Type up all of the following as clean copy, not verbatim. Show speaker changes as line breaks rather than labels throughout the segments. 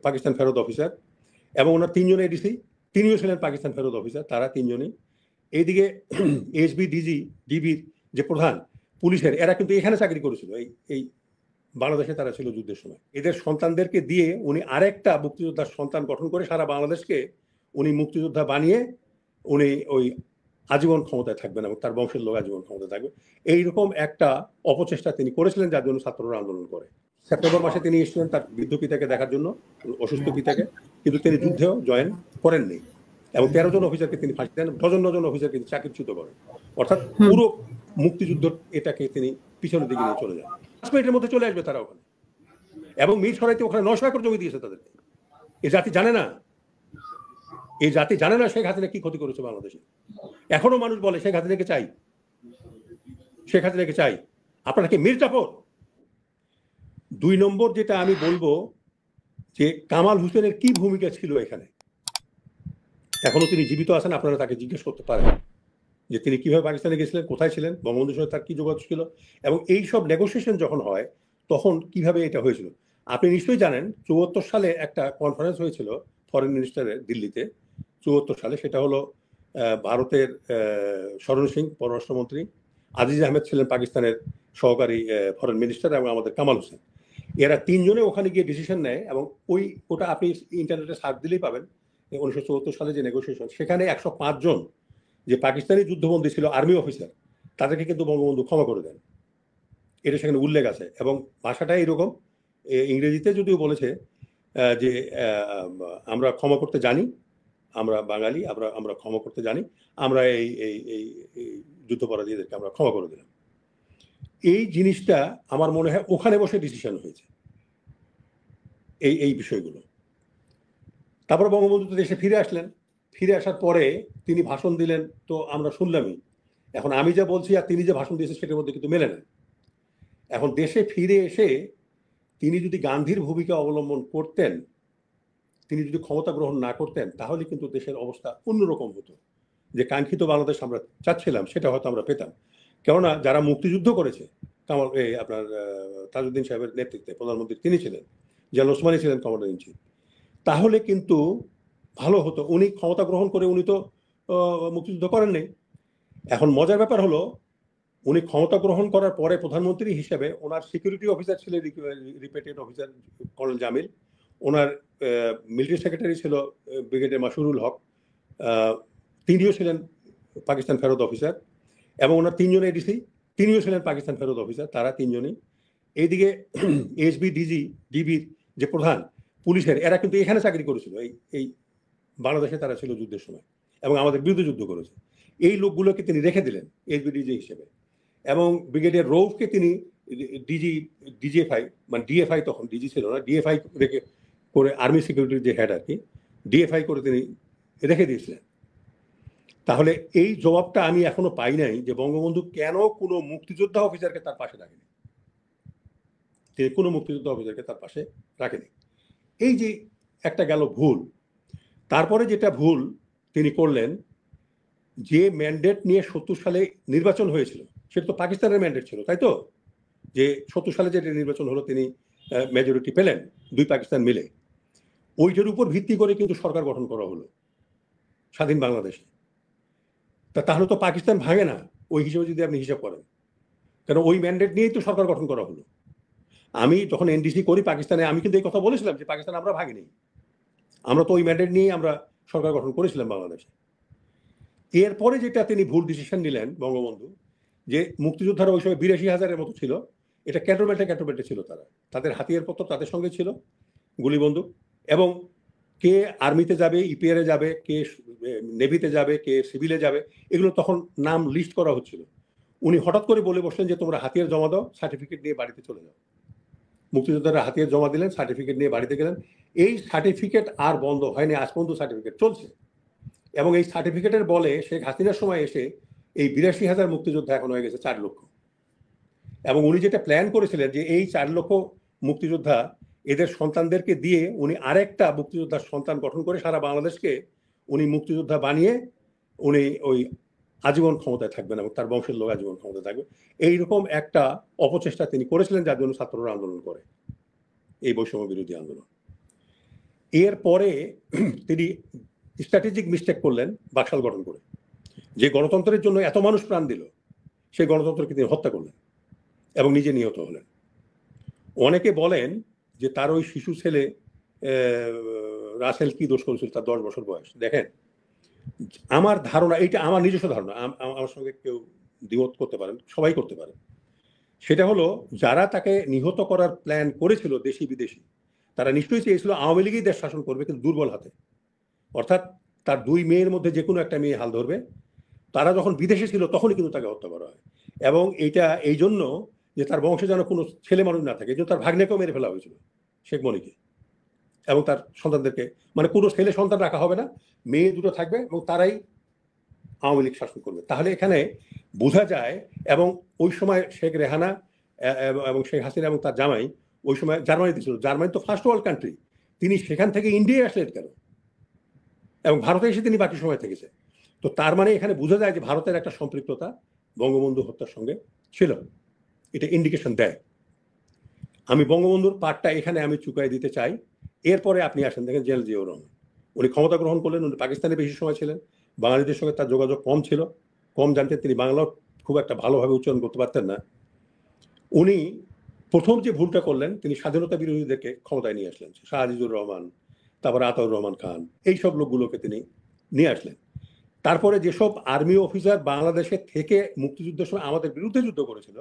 পাকিস্তান ফেরত অফিসার এবং ওনার তিনজন এডিসি, তিনিও ছিলেন পাকিস্তান ফেরত অফিসার, তারা তিনজনই। এইদিকে এসবি ডিবির যে প্রধান পুলিশের, এরা কিন্তু এখানে চাকরি করেছিল, এই বাংলাদেশে তারা ছিল যুদ্ধের সময়। এদের সন্তানদেরকে দিয়ে উনি আরেকটা মুক্তিযোদ্ধার সন্তান গঠন করে সারা বাংলাদেশকে উনি মুক্তিযোদ্ধা বানিয়ে উনি ওই আজীবন ক্ষমতায় থাকবেন এবং তার বংশের লোক আজীবন ক্ষমতায় থাকবে, এইরকম একটা অপচেষ্টা তিনি করেছিলেন, যার জন্য ছাত্ররা আন্দোলন করে। সেপ্টেম্বর মাসে তিনি এসেছিলেন তার বৃদ্ধ পিতাকে দেখার জন্য, অসুস্থ পিতাকে, কিন্তু তিনি যুদ্ধেও জয়েন করেননি এবং 13 জন অফিসারকে তিনি ফাঁসি দেন, ডজন অফিসারকে তিনি চাকরিচ্যুত করেন। অর্থাৎ পুরো মুক্তিযুদ্ধ এটাকে তিনি পিছনের দিকে নিয়ে চলে যান। 5 মিনিটের মধ্যে চলে আসবে তারা ওখানে, এবং মির সরাইতে ওখানে 900 একর জমি দিয়েছে তাদেরকে। এই জাতি জানে না, এই জাতি জানে না শেখ হাসিনা কি ক্ষতি করেছে বাংলাদেশে। এখনো মানুষ বলে শেখ হাসিনাকে চাই, শেখ হাসিনাকে চাই। আপনারা কি মির্জাফর? 2 নম্বর যেটা আমি বলবো যে কামাল হোসেনের কি ভূমিকা ছিল এখানে। এখনো তিনি জীবিত আছেন, আপনারা তাকে জিজ্ঞেস করতে পারেন যে তিনি কিভাবে পাকিস্তানে গেছিলেন, কোথায় ছিলেন, বঙ্গবন্ধুর সঙ্গে তার কি যোগাযোগ ছিল, এবং এই সব নেগোসিয়েশন যখন হয় তখন কিভাবে এটা হয়েছিল। আপনি নিশ্চয়ই জানেন 74 সালে একটা কনফারেন্স হয়েছিল ফরেন মিনিস্টারের দিল্লিতে, 74 সালে। সেটা হলো ভারতের শরণ সিং পররাষ্ট্রমন্ত্রী, আজিজ আহমেদ ছিলেন পাকিস্তানের সহকারী ফরেন মিনিস্টার, এবং আমাদের কামাল হোসেন, এরা তিনজনে ওখানে গিয়ে ডিসিশন নেয়। এবং ওটা আপনি ইন্টারনেটে সার্চ দিলেই পাবেন। 1974 সালে যে নেগোসিয়েশন, সেখানে 105 জন যে পাকিস্তানি যুদ্ধবন্দী ছিল আর্মি অফিসার, তাদেরকে কিন্তু বঙ্গবন্ধু ক্ষমা করে দেন, এটা সেখানে উল্লেখ আছে। এবং ভাষাটা এইরকম, ইংরেজিতে যদিও বলেছে যে আমরা ক্ষমা করতে জানি, আমরা বাঙালি, আমরা ক্ষমা করতে জানি, আমরা এই যুদ্ধপরাধীদেরকে আমরা ক্ষমা করে দিলাম। এই জিনিসটা আমার মনে হয় ওখানে বসে ডিসিশন হয়েছে এই বিষয়গুলো। তারপর বঙ্গবন্ধু তো দেশে ফিরে আসলেন, ফিরে আসার পরে তিনি ভাষণ দিলেন, তো আমরা শুনলামই। এখন আমি যা বলছি আর তিনি যে ভাষণ দিয়েছেন সেটার মধ্যে কিন্তু মেলে না। এখন দেশে ফিরে এসে তিনি যদি গান্ধীর ভূমিকা অবলম্বন করতেন, তিনি যদি ক্ষমতা গ্রহণ না করতেন, তাহলে কিন্তু দেশের অবস্থা অন্যরকম হতো। যে কাঙ্ক্ষিত বাংলাদেশ আমরা চাচ্ছিলাম সেটা হয়তো আমরা পেতাম। কেননা যারা মুক্তিযুদ্ধ করেছে, আপনার তাজউদ্দিন সাহেবের নেতৃত্বে প্রধানমন্ত্রী তিনি ছিলেন, জিয়াউল ওসমানী ছিলেন কমান্ডার ইন চিফ, তাহলে কিন্তু ভালো হতো। উনি ক্ষমতা গ্রহণ করে উনি তো মুক্তিযুদ্ধ করেননি। এখন মজার ব্যাপার হলো, উনি ক্ষমতা গ্রহণ করার পরে প্রধানমন্ত্রী হিসেবে ওনার সিকিউরিটি অফিসার ছিলেন রিপেটেড অফিসার কর্নেল জামিল, ওনার মিলিটারি সেক্রেটারি ছিল ব্রিগেডিয়ার মাসুরুল হক, তিনিও ছিলেন পাকিস্তান ফেরত অফিসার, এবং ওনার তিনজন এডিসি, তিনিও ছিলেন পাকিস্তান ফেরত অফিসার, তারা তিনজনই। এইদিকে এসবি ডিবির যে প্রধান পুলিশের, এরা কিন্তু এখানে চাকরি করেছিল, এই বাংলাদেশে তারা ছিল যুদ্ধের সময় এবং আমাদের বিরুদ্ধে যুদ্ধ করেছে। এই লোকগুলোকে তিনি রেখে দিলেন এসবি ডিজি হিসেবে, এবং ব্রিগেডিয়ার রৌফকে তিনি ডিজিএফআই, মানে ডিএফআই, তখন ডিজি ছিল না, ডিএফআই রেখে করে, আর্মি সিকিউরিটির যে হেড আর কি, ডিএফআই করে তিনি রেখে দিয়েছিলেন। তাহলে এই জবাবটা আমি এখনো পাই নাই যে বঙ্গবন্ধু কেন কোনো মুক্তিযোদ্ধা অফিসারকে তার পাশে রাখেনি, তিনি কোনো মুক্তিযোদ্ধা অফিসারকে তার পাশে রাখেনি। এই যে একটা গেল ভুল। তারপরে যেটা ভুল তিনি করলেন, যে ম্যান্ডেট নিয়ে 70 সালে নির্বাচন হয়েছিল, সেটা তো পাকিস্তানের ম্যান্ডেট ছিল, তাই তো? যে 70 সালে যে নির্বাচন হলো, তিনি মেজরিটি পেলেন 2 পাকিস্তান মিলে, ওইটার উপর ভিত্তি করে কিন্তু সরকার গঠন করা হলো স্বাধীন বাংলাদেশে। তাহলে তো পাকিস্তান ভাঙে না ওই হিসেবে যদি আপনি হিসাব করেন, কারণ ওই ম্যান্ডেট নিয়েই তো সরকার গঠন করা হলো। আমি যখন এনডিসি করি পাকিস্তানে, আমি কিন্তু এই কথা বলেছিলাম যে পাকিস্তান আমরা ভাঙিনি, আমরা তো ওই ম্যান্ডেট নিয়েই আমরা সরকার গঠন করেছিলাম বাংলাদেশে। এরপরে যেটা তিনি ভুল ডিসিশন নিলেন বঙ্গবন্ধু, যে মুক্তিযোদ্ধারা ওই সময় 82,000-এর মতো ছিল, এটা ক্যান্টনমেন্টে ছিল, তাদের হাতিয়ারপত্র তাদের সঙ্গে ছিল, গুলি বন্দুক, এবং কে আর্মিতে যাবে, ইপিআর এ যাবে, কে নেভিতে যাবে, কে সিভিলে যাবে, এগুলো তখন নাম লিস্ট করা হচ্ছিল। উনি হঠাৎ করে বলে বসলেন যে তোমরা হাতিয়ার জমা দাও, সার্টিফিকেট নিয়ে বাড়িতে চলে যাও। মুক্তিযোদ্ধারা হাতিয়ার জমা দিলেন, সার্টিফিকেট নিয়ে বাড়িতে গেলেন। এই সার্টিফিকেট আর বন্ধ হয়নি, আজ পর্যন্ত সার্টিফিকেট চলছে। এবং এই সার্টিফিকেটের বলে শেখ হাসিনার সময় এসে এই 82,000 মুক্তিযোদ্ধা এখন হয়ে গেছে 4 লক্ষ। এবং উনি যেটা প্ল্যান করেছিলেন যে এই 4 লক্ষ মুক্তিযোদ্ধা, এদের সন্তানদেরকে দিয়ে উনি আরেকটা মুক্তিযোদ্ধার সন্তান গঠন করে সারা বাংলাদেশকে উনি মুক্তিযোদ্ধা বানিয়ে উনি ওই আজীবন ক্ষমতায় থাকবেন এবং তার বংশের লোক আজীবন ক্ষমতায় থাকবে, এইরকম একটা অপচেষ্টা তিনি করেছিলেন, যার জন্য ছাত্ররা আন্দোলন করে, এই বৈষম্য বিরোধী আন্দোলন। এরপরে তিনি স্ট্র্যাটেজিক মিস্টেক করলেন বাকশাল গঠন করে। যে গণতন্ত্রের জন্য এত মানুষ প্রাণ দিল, সেই গণতন্ত্রকে তিনি হত্যা করলেন এবং নিজে নিহত হলেন। অনেকে বলেন যে তার ওই শিশু ছেলে রাসেল কি দোষ করেছিল, তার 10 বছর বয়স। দেখেন, আমার ধারণা, এইটা আমার নিজস্ব ধারণা, আমার সঙ্গে কেউ দ্বিমত করতে পারেন, সবাই করতে পারেন, সেটা হলো যারা তাকে নিহত করার প্ল্যান করেছিল দেশি বিদেশি, তারা নিশ্চয়ই চেয়েছিল আওয়ামী লীগই দেশ শাসন করবে, কিন্তু দুর্বল হাতে। অর্থাৎ তার 2 মেয়ের মধ্যে যে কোনো একটা মেয়ে হাল ধরবে। তারা যখন বিদেশে ছিল তখনই কিন্তু তাকে হত্যা করা হয়, এবং এইটা এই জন্য যে তার বংশে যেন কোনো ছেলে মানুষ না থাকে, এই জন্য তার ভাগ্নেকেও মেরে ফেলা হয়েছিল, শেখ মনিকে এবং তার সন্তানদেরকে। মানে কোনো ছেলে সন্তান রাখা হবে না, মেয়ে দুটো থাকবে এবং তারাই আওয়ামী লীগ শাসন করবে। তাহলে এখানে বোঝা যায়, এবং ওই সময় শেখ রেহানা এবং শেখ হাসিনা এবং তার জামাই ওই সময় জার্মানিতে ছিল। জার্মানি তো ফার্স্ট ওয়ার্ল্ড কান্ট্রি, তিনি সেখান থেকে ইন্ডিয়ায় আসলেন কেন, এবং ভারতে এসে তিনি বাকি সময় থেকেছে। তো তার মানে এখানে বোঝা যায় যে ভারতের একটা সম্পৃক্ততা বঙ্গবন্ধু হত্যার সঙ্গে ছিল, এটা ইন্ডিকেশন দেয়। আমি বঙ্গবন্ধুর পার্টটা এখানে আমি চুকাই দিতে চাই। এরপরে আপনি আসেন, দেখেন জেনারেল জিয়াউর রহমান, উনি ক্ষমতা গ্রহণ করলেন, উনি পাকিস্তানে বেশি সময় ছিলেন, বাঙালিদের সঙ্গে তার যোগাযোগ কম ছিল, কম জানতেন, তিনি বাংলাও খুব একটা ভালোভাবে উচ্চারণ করতে পারতেন না। উনি প্রথম যে ভুলটা করলেন, তিনি স্বাধীনতা বিরোধীদেরকে ক্ষমতায় নিয়ে আসলেন, শাহ আজিজুর রহমান, তারপরে আতাউর রহমান খান, এইসব লোকগুলোকে তিনি নিয়ে আসলেন। তারপরে যেসব আর্মি অফিসার বাংলাদেশে থেকে মুক্তিযুদ্ধের সময় আমাদের বিরুদ্ধে যুদ্ধ করেছিল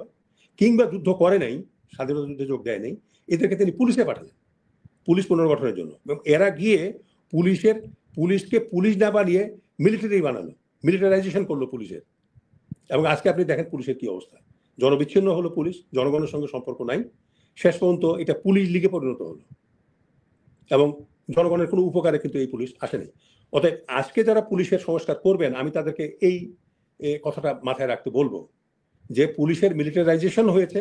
কিংবা যুদ্ধ করে নাই, স্বাধীনতা যুদ্ধে যোগ দেয় নাই, এদেরকে তিনি পুলিশে পাঠালেন পুলিশ পুনর্গঠনের জন্য। এবং এরা গিয়ে পুলিশকে পুলিশ না বানিয়ে মিলিটারি বানালো, মিলিটারাইজেশন করলো পুলিশের। এবং আজকে আপনি দেখেন পুলিশের কি অবস্থা, জনবিচ্ছিন্ন হলো পুলিশ, জনগণের সঙ্গে সম্পর্ক নাই, শেষ পর্যন্ত এটা পুলিশ লিগে পরিণত হলো, এবং জনগণের কোনো উপকারে কিন্তু এই পুলিশ আসেনি। অতএব আজকে যারা পুলিশের সংস্কার করবেন, আমি তাদেরকে এই কথাটা মাথায় রাখতে বলবো যে পুলিশের মিলিটারাইজেশন হয়েছে,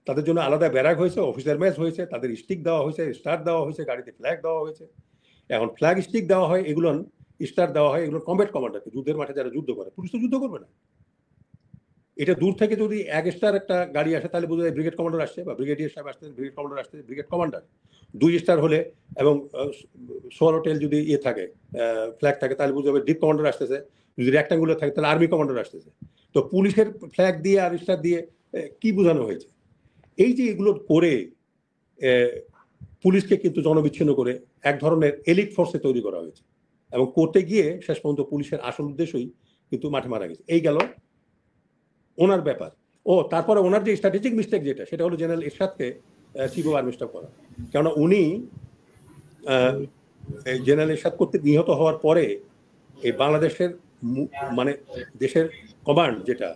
তাদের জন্য আলাদা ব্যারাক হয়েছে, অফিসার ম্যাচ হয়েছে, তাদের স্টিক দেওয়া হয়েছে, স্টার দেওয়া হয়েছে, গাড়িতে ফ্ল্যাগ দেওয়া হয়েছে। এখন ফ্ল্যাগ স্টিক দেওয়া হয়, এগুলো স্টার দেওয়া হয়, এগুলো কমব্যাট কমান্ডারকে, যুদ্ধের মাঠে যারা যুদ্ধ করে। পুলিশ তো যুদ্ধ করবে না। এটা দূর থেকে যদি 1 স্টার একটা গাড়ি আসে, তাহলে বোঝা যায় ব্রিগেড কমান্ডার আসছে, বা ব্রিগেডিয়ার সাহেব আসছে, ব্রিগেড কমান্ডার আসছে, ব্রিগেড কমান্ডার। 2 স্টার হলে এবং সোয়ালো টেল যদি থাকে, ফ্ল্যাগ থাকে, তাহলে বোঝা যাবে ডিপ কমান্ডার আসতেছে। যদি রেক্টাঙ্গুলার থাকে তাহলে আর্মি কমান্ডার আসতেছে। তো পুলিশের ফ্ল্যাগ দিয়ে আর স্টার দিয়ে কি বোঝানো হয়েছে? এই যে এগুলো করে পুলিশকে কিন্তু জনবিচ্ছিন্ন করে এক ধরনের এলিট ফোর্সে তৈরি করা হয়েছে, এবং করতে গিয়ে শেষ পর্যন্ত পুলিশের আসল উদ্দেশ্যই কিন্তু মাঠে মারা গেছে। এই গেল ওনার ব্যাপার। তারপরে ওনার যে স্ট্র্যাটেজিক মিস্টেক যেটা, সেটা হলো জেনারেল এরশাদকে চিফ অফ আর্মি স্টাফ করা। কেননা উনি জেনারেল এরশাদ করতে নিহত হওয়ার পরে এই বাংলাদেশের মানে দেশের কমান্ড, যেটা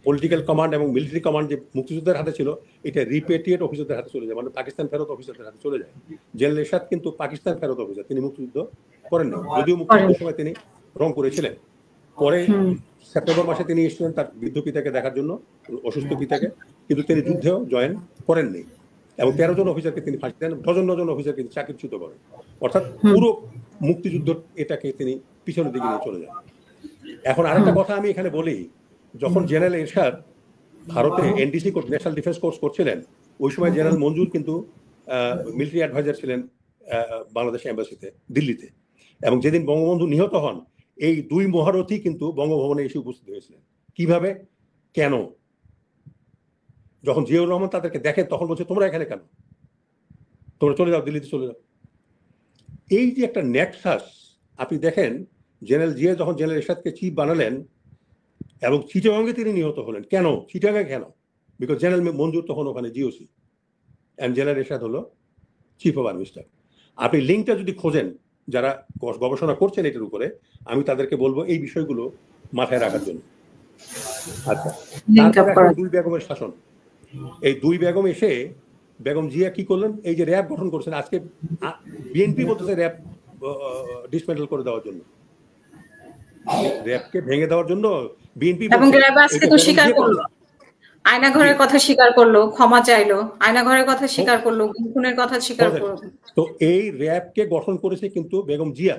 পলিটিক্যাল কমান্ড এবং মিলিটারি কমান্ড যে মুক্তিযুদ্ধের হাতে ছিল, এটা রিপেট্রিয়েট অফিসারদের হাতে চলে যায়, মানে পাকিস্তান ফেরত অফিসারদের হাতে চলে যায়। জেনারেল এরশাদ কিন্তু পাকিস্তান ফেরত অফিসার, তিনি মুক্তিযুদ্ধ করেন না, যদিও মুক্তিযুদ্ধের সময় তিনি রংপুরে ছিলেন। পরে সেপ্টেম্বর মাসে তিনি এসেছিলেন তার বৃদ্ধ পিতাকে দেখার জন্য, অসুস্থ পিতাকে, কিন্তু তিনি যুদ্ধেও জয়েন করেননি। এবং 13 জন অফিসারকে তিনি ফাঁসি দেন, ডজন অফিসারকে তিনি চাকরিচ্যুত করেন। অর্থাৎ পুরো মুক্তিযুদ্ধ এটাকে তিনি পিছনের দিকে নিয়ে চলে যান। এখন আরেকটা কথা আমি এখানে বলি, যখন জেনারেল এরশাদ ভারতে এনডিসি ন্যাশনাল ডিফেন্স কোর্স করছিলেন, ওই সময় জেনারেল মঞ্জুর কিন্তু মিলিটারি অ্যাডভাইজার ছিলেন বাংলাদেশ এম্বাসিতে দিল্লিতে। এবং যেদিন বঙ্গবন্ধু নিহত হন, এই 2 মহারথী কিন্তু বঙ্গভবনে এসে উপস্থিত হয়েছিলেন। কিভাবে, কেন? যখন জিয়াউর রহমান তাদেরকে দেখেন, তখন বলছে তোমরা এখানে কেন, তোমরা চলে যাও, দিল্লিতে চলে যাও। এই যে একটা নেক্সাস, আপনি দেখেন জেনারেল জিয়া যখন জেনারেল এরশাদকে চিফ বানালেন এবং চিটাগাঙ্গে তিনি নিহত হলেন, কেন চিটাগাঙ্গে কেন? বিকজ জেনারেল মঞ্জুর তখন ওখানে জিওসি এন্ড জেনারেল এরশাদ হলো চিফ অফ আর্মি স্টাফ। আপনি লিঙ্কটা যদি খোঁজেন, যারা গবেষণা করছেন এটার উপরে, আমি তাদেরকে বলবো এই বিষয়গুলো মাথায় রাখার জন্য। আচ্ছা, তারপরে 2 বেগমের শাসন। এই 2 বেগম এসে, বেগম জিয়া কি করলেন, এই যে র্যাব গঠন করছেন, আজকে বিএনপি বলতেছে র্যাব ডিসমেন্টল করে দেওয়ার জন্য, র্যাবকে ভেঙে দেওয়ার জন্য বিএনপি,
এবং র্যাব আজকে তো স্বীকার করলো, আয়নাঘরের কথা স্বীকার করলো, ক্ষমা চাইলো, আয়নাঘরের কথা স্বীকার করলো, খুনের কথা স্বীকার করলো।
তো এই র্যাবকে গঠন করেছে কিন্তু বেগম জিয়া।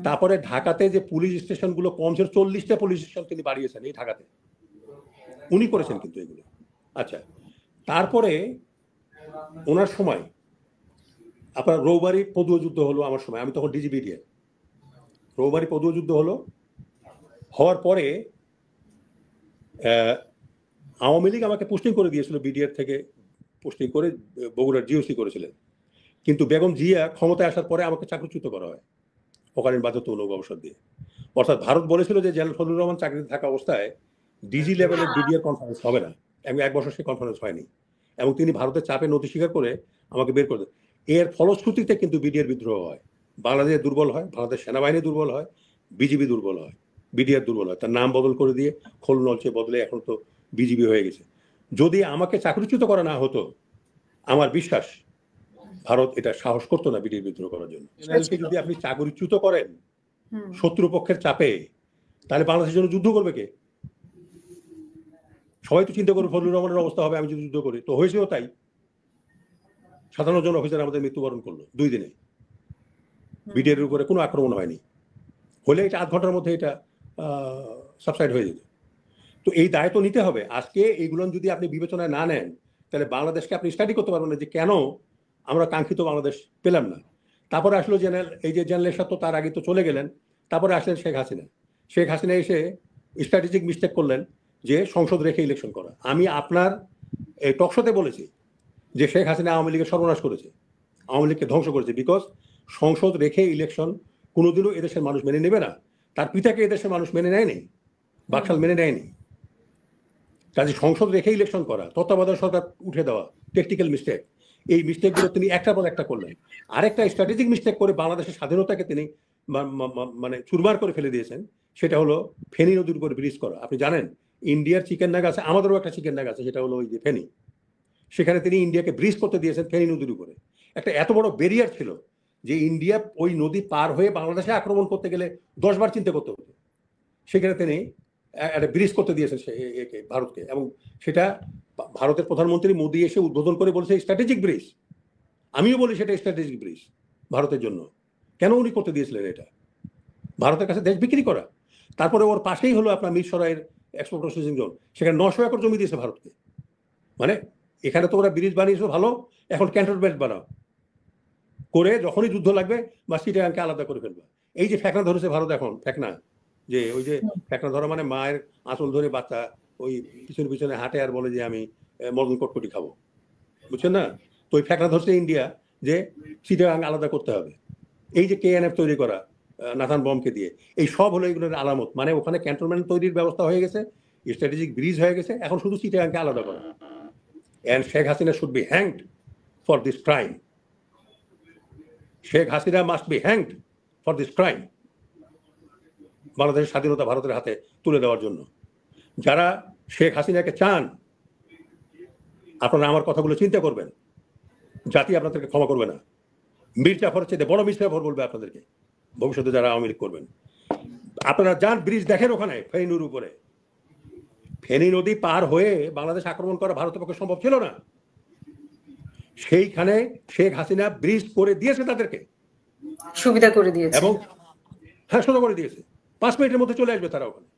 তারপরে ঢাকাতে যে পুলিশ স্টেশনগুলো কম ছিল, 40টা পুলিশ স্টেশন তিনি বাড়িয়েছেন এই ঢাকাতে, উনি করেছেন কিন্তু এগুলো। আচ্ছা, তারপরে ওনার সময় আপনার রৌবারি পদুয়া যুদ্ধ হলো আমার সময়, আমি তখন ডিজিবিডিএ, রৌবারি পদুয়া যুদ্ধ হলো, হওয়ার পরে আওয়ামী লীগ আমাকে পোস্টিং করে দিয়েছিল, বিডিআর থেকে পোস্টিং করে বগুড়ার জিওসি করেছিলেন। কিন্তু বেগম জিয়া ক্ষমতায় আসার পরে আমাকে চাকরিচ্যুত করা হয় অকালীন বাধ্যতামূলক অবসর দিয়ে। অর্থাৎ ভারত বলেছিল যে জেনারেল ফজলুর রহমান চাকরিতে থাকা অবস্থায় ডিজি লেভেলের বিডিআর কনফারেন্স হবে না, এবং 1 বছর সে কনফারেন্স হয়নি, এবং তিনি ভারতের চাপে নথি স্বীকার করে আমাকে বের করে দেন। এর ফলশ্রুতিতে কিন্তু বিডিআর বিদ্রোহ হয়, বাংলাদেশ দুর্বল হয়, বাংলাদেশ সেনাবাহিনী দুর্বল হয়, বিজিবি দুর্বল হয়, বিডিআর দুর্বল হয়। তার নাম বদল করে দিয়ে খোল নলচে বদলে এখন তো বিজিবি হয়ে গেছে। যদি আমাকে চাকরিচ্যুত করা না হতো, আমার বিশ্বাস ভারত এটা সাহস করতো না বিডিআর বিদ্রোহ করার জন্য। জেনারেলকে যদি আপনি চাকরিচ্যুত করেন শত্রুপক্ষের চাপে, তাহলে বাংলাদেশের জন্য যুদ্ধ করবে কে? সবাই তো চিন্তা করবে ফজলুর রহমানের অবস্থা হবে আমি যদি যুদ্ধ করি। তো হয়েছেও তাই, 57 জন অফিসার আমাদের মৃত্যুবরণ করলো 2 দিনে। বিডিআর উপরে কোনো আক্রমণ হয়নি, হলে এটা 8 ঘন্টার মধ্যে এটা সাবসাইড হয়ে যেত। তো এই দায়িত্ব নিতে হবে। আজকে এইগুলো যদি আপনি বিবেচনায় না নেন, তাহলে বাংলাদেশকে আপনি স্টাডি করতে পারবেন না যে কেন আমরা কাঙ্ক্ষিত বাংলাদেশ পেলাম না। তারপরে আসলো জেনারেল, এই যে জেনারেল এরশাদ তো তার আগে তো চলে গেলেন, তারপরে আসলেন শেখ হাসিনা। শেখ হাসিনা এসে স্ট্র্যাটেজিক মিস্টেক করলেন যে সংসদ রেখে ইলেকশন করা। আমি আপনার এই টকশোতে বলেছি যে শেখ হাসিনা আওয়ামী লীগের সর্বনাশ করেছে, আওয়ামী লীগকে ধ্বংস করেছে, বিকজ সংসদ রেখে ইলেকশন কোনোদিনও এদেশের মানুষ মেনে নেবে না। তার পিতাকে এদেশের মানুষ মেনে নেয়নি, বাকশাল মেনে নেয়নি। কাজে সংসদ রেখে ইলেকশন করা, তত্ত্বাবধায়ক সরকার উঠে দেওয়া, টেকনিক্যাল মিস্টেক। এই মিস্টেকগুলো তিনি একটার পর একটা করলেন। আরেকটা স্ট্র্যাটেজিক মিস্টেক করে বাংলাদেশের স্বাধীনতাকে তিনি মানে চুরমার করে ফেলে দিয়েছেন, সেটা হলো ফেনী নদীর উপরে ব্রিজ করা। আপনি জানেন ইন্ডিয়ার চিকেন নাগ আছে, আমাদেরও একটা চিকেন নাগ আছে, সেটা হলো ওই যে ফেনী। সেখানে তিনি ইন্ডিয়াকে ব্রিজ করতে দিয়েছেন ফেনী নদীর উপরে। একটা এত বড় ব্যারিয়ার ছিল যে ইন্ডিয়া ওই নদী পার হয়ে বাংলাদেশে আক্রমণ করতে গেলে 10 বার চিন্তা করতে হতো। সেখানে তিনি একটা ব্রিজ করতে দিয়েছেন ভারতকে, এবং সেটা ভারতের প্রধানমন্ত্রী মোদী এসে উদ্বোধন করে বলেছে স্ট্র্যাটেজিক ব্রিজ। আমিও বলি সেটা স্ট্র্যাটেজিক ব্রিজ ভারতের জন্য। কেন উনি করতে দিয়েছিলেন এটা? ভারতের কাছে দেশ বিক্রি করা। তারপরে ওর পাশেই হলো আপনার মিরসরাইয়ের এক্সপোর্ট প্রসেসিং জোন, সেখানে 900 একর জমি দিয়েছে ভারতকে। মানে এখানে তো ওরা ব্রিজ বানিয়েছো ভালো, এখন ক্যান্টনমেন্ট বানাও, করে যখনই যুদ্ধ লাগবে বা চিটাগাংকে আলাদা করে ফেলবে। এই যে ফেকনা ধরেছে ভারত এখন, ফেকনা যে ওই যে ফেকনা ধরা মানে মায়ের আঁচল ধরে বাচ্চা ওই পিছনে পিছনে হাঁটে আর বলে যে আমি মদন কটকটি খাবো, বুঝছেন না? তো ওই ফেকনা ধরছে ইন্ডিয়া যে চিটাগাং আলাদা করতে হবে। এই যে কেএনএফ তৈরি করা নাথান বমকে দিয়ে, এই সব হলো এগুলোর আলামত। মানে ওখানে ক্যান্টনমেন্ট তৈরির ব্যবস্থা হয়ে গেছে, স্ট্র্যাটেজিক ব্রিজ হয়ে গেছে, এখন শুধু চিটাগাংকে আলাদা করা। And Sheikh Hasina should be hanged for this crime. Sheikh Hasina must be hanged for this crime. বাংলাদেশের স্বাধীনতা ভারতের হাতে তুলে দেওয়ার জন্য যারা শেখ হাসিনাকে চান, আপনারা আমার কথাগুলো চিন্তা করবেন। জাতি আপনাদেরকে ক্ষমা করবে না। মীর জাফরের চেয়ে বড় মীর জাফর বলবে আপনাদেরকে ভবিষ্যতে যারা আওয়ামী লীগ করবেন। আপনারা যান ব্রিজ দেখেন ওখানে ফেনী নদীর উপরে। ফেনী নদী পার হয়ে বাংলাদেশ আক্রমণ করা ভারতের পক্ষে সম্ভব ছিল না। সেইখানে শেখ হাসিনা ব্রিজ করে দিয়েছে, তাদেরকে
সুবিধা করে দিয়েছে, এবং
হ্যাঁ সোজা করে দিয়েছে। 5 মিনিটের মধ্যে চলে আসবে তারা ওখানে।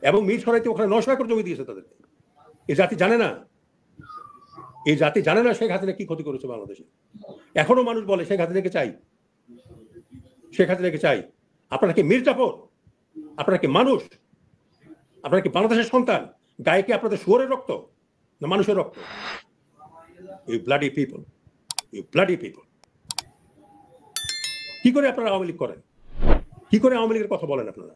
এবং মিরসরাইতে ওখানে 900 একর জমি দিয়েছে তাদেরকে। এই জাতি জানে না, এই জাতি জানে না শেখ হাসিনা কি ক্ষতি করেছে বাংলাদেশে। এখনো মানুষ বলে শেখ হাসিনাকে চাই, শেখ হাসিনাকে চাই। আপনারা কি মীর জাফর? আপনারা কি মানুষ? আপনারা কি বাংলাদেশের সন্তান? গায়ে কি আপনাদের শুয়োরের রক্ত না মানুষের রক্ত? You bloody people, you bloody people. কি করে আপনারা আওয়ামী লীগ করেন? কি করে আওয়ামী লীগের কথা বলেন আপনারা?